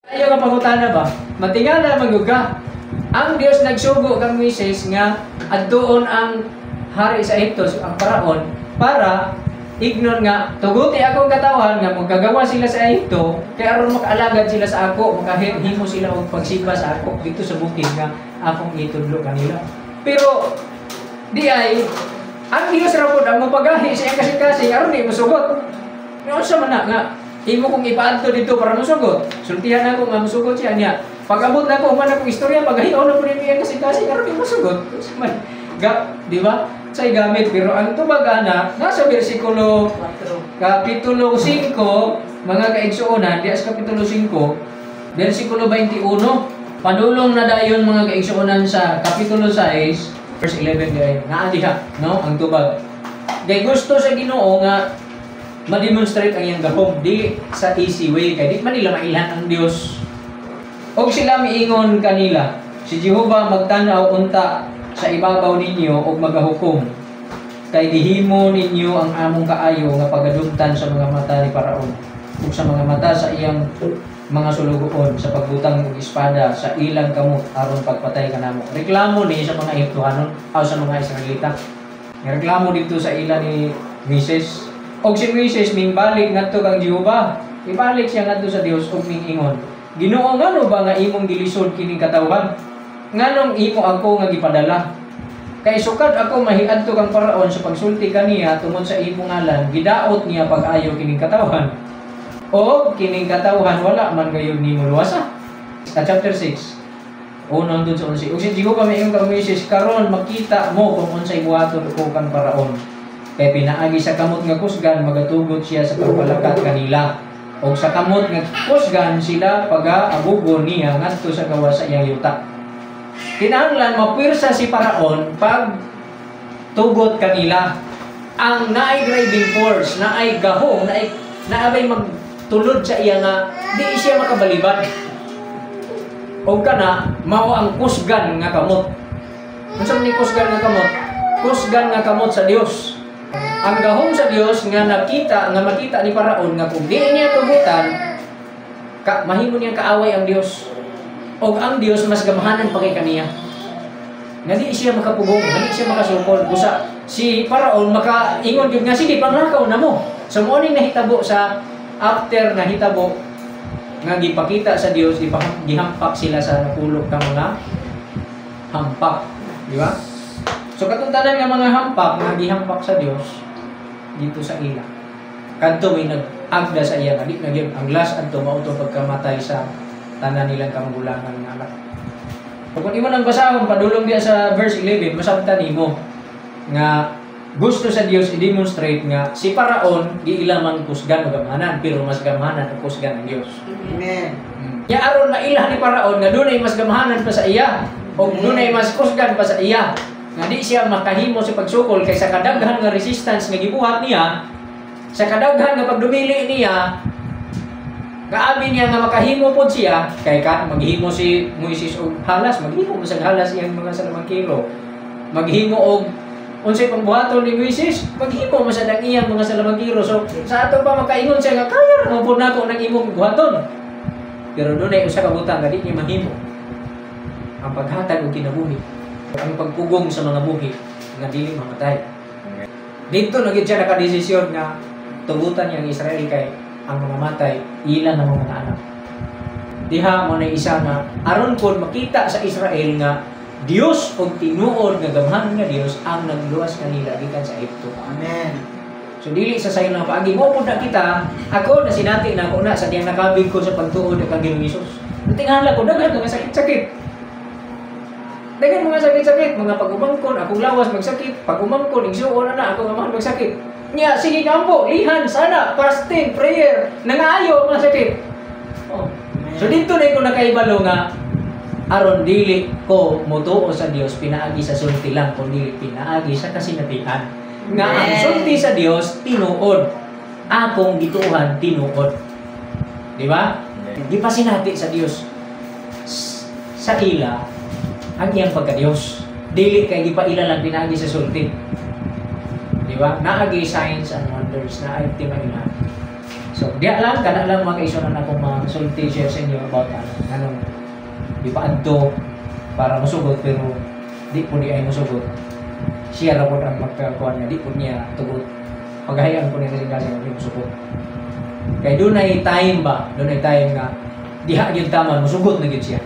Ayaw nga pangutana ba? Matingala maguga. Ang Dios nagsugo kang Moises nga adtuon ang hari sa Ehipto, ang paraon, para ignon nga tuguti akong katawan nga magagawa sila sa Ehipto, kaya aron makaalagad sila sa ako, makahimo sila og pagsimba sa ako dito sa bukid nga akong itudlo kanila. Pero di ay ang Dios ra pud ang mapagahi sa iyang kasing-kasing aron di mosugot. Unsa man na nga imo kong ipaadto dito para mosugot. Sultihan ako nga mosugot siya niya. Pag-abot na ko man akong istorya, pagahiaw na po rin iyang kasing-kasing aron di mosugot. Di ba? Say gamit, pero ang tubag-ana nasa bersikulo kapitulo 5 mga kaigsuonan, di as kapitulo 5 bersikulo 21, padulong na dayon mga kaigsuonan sa kapitulo 6 verse 11 diay naadiha no ang tubag. Kay gusto sa Ginoo nga ma-demonstrate ang iyang gahom di sa easy way, kay di man nila mailhan ang Dios. Og sila miingon kanila, si Jehova magtanaw unta sa ibabaw ninyo og magahukom, kay gihimo ninyo ang among kaayo nga pagadumtan sa mga mata ni Paraon ug sa mga mata sa iyang mga sulugoon sa pagbutang og espada sa ilang kamot aron pagpatay kanamo. Reklamo ni sa mga Ehiptohanon o sa mga Israelita. Reklamo dito sa ila ni Moises. Og si Moises mingbalik ngadto kang Jehova. Ibalik siya ngadto sa Dios ug mingingon, Ginoo, ngano ba nga imong gilisod kining katawhan? Nganong imo ako nga gipadala? Kay sukad ako mahiadto kang Paraon sa pagsulti kaniya tungod sa imong ngalan, gidaot niya pag-ayo kining katawhan. O kining katawhan wala man gayud nimo luwasa. Sa chapter 6, unang dun sa 11. Ug si Jehova maingon kang Moises, karon makita mo kung unsay buhaton ko kang Paraon. Kay pinaagi sa kamot nga kusgan magatugot siya sa pagpalakat kanila. O sa kamot nga kusgan sila pag-aabugon niya ngadto sa gawa sa iyang yuta. Kinahanglan mapwersa si Paraon pag tugot kanila. Ang naay driving force, naay gahom, naabay magtulod sa iya nga di siya makabalibad. O kana mao ang kusgan nga kamot. Unsa man ni kusgan nga kamot? Kusgan nga kamot sa Dios. Ang gahom sa Dios nga makita ni Paraon nga kung di niya tugutan, mahimo niyang kaaway ang Dios. O ang Dios mas gamahanan pa kay kaniya. Nga di siya makapugong, nga di siya makasukol. Busa si Paraon makaingon gyud nga sige panglakaw na mo. So mo ning nahitabo sa after nahitabo nga gipakita sa Dios, gihampak sila sa napulog ka mga hampak, di ba? So katuntanan nga mga hampak nga gihampak sa Dios dito sa ila. Kadto may nag-agda sa iya nga di na gyud ang last adto mao to pagkamatay sa tanan nilang kamugulangan nga anak. Kung imo nang basahon padulong diya sa verse 11, masabtan nimo nga gusto sa Dios i-demonstrate nga si Paraon di ila man kusgan o gamahanan, pero mas gamahanan ang kusgan ng Dios. Amen. Ya aron mailah ni Paraon nga dunay mas gamahanan pa sa iya o dunay mas kusgan pa sa iya. Nga di siya makahimo sa pagsukol kay sa kadaghan nga resistance nga gibuhat niya, sa kadaghan nga pagdumili niya, kaabi niya nga makahimo pod siya, kay maghimo si Moises og halas, maghimo mo sa halas iyang mga salamangkiro. Maghimo og unsay pangbuhaton ni Moises, maghimo mo sa iyang mga salamangkiro. So sa ato pa makaingon siya nga kaya ra mo pod nako nang imong buhaton. Pero dunay usa ka butang nga di niya mahimo. Ang paghatag og kinabuhi, ang pagpugong sa mga buhi nga dili mamatay. Dito na gid siya nakadesisyon nga tugutan niya ang Israel kay ang mga matay ilan ang mga anak. Diha mo na isa nga aron pod makita sa Israel nga Dios og tinuod nga gamhanan nga Dios ang nagluwas kanila gikan sa Ehipto. Amen. So dili sa sayo nga paagi mo pod na kita, ako na sinati na ako na sa diyang nakabig ko sa pagtuod kang Ginoong Hesus. Tingala ko daghan nga sakit-sakit. Dagan mga sakit-sakit, mga pag-umangkon, akong lawas magsakit, pag-umangkon, igsuon na ako nga magsakit. Nya, sige kampo, lihan, sana, fasting, prayer, nangaayo, mga sakit. Oh. So dito na ko nakaibalo nga, aron dili ko mutuo sa Dios pinaagi sa sulti lang, kundi pinaagi sa kasinatian. Nga ang sulti sa Dios, tinuod. Akong gituhan, tinuod. Di ba? Di pa sinati sa Dios. Sa ila, ang iyang pagka-Diyos. Dili kay di pa ilalang pinaagi sa sulti. Di ba? Naagi signs and wonders na ay timailan. So, diya lang, kana lang mga kaisunan akong mga sulti share sa inyo about anong ipaadto para musugot pero di po di ay musugot. Siya ra po ang magkakuan niya, di po niya tugot. Paghayaan po niya kasi ng musugot. Kaya doon ay time ba? Doon ay time nga diha gyud taman musugot na gyud siya.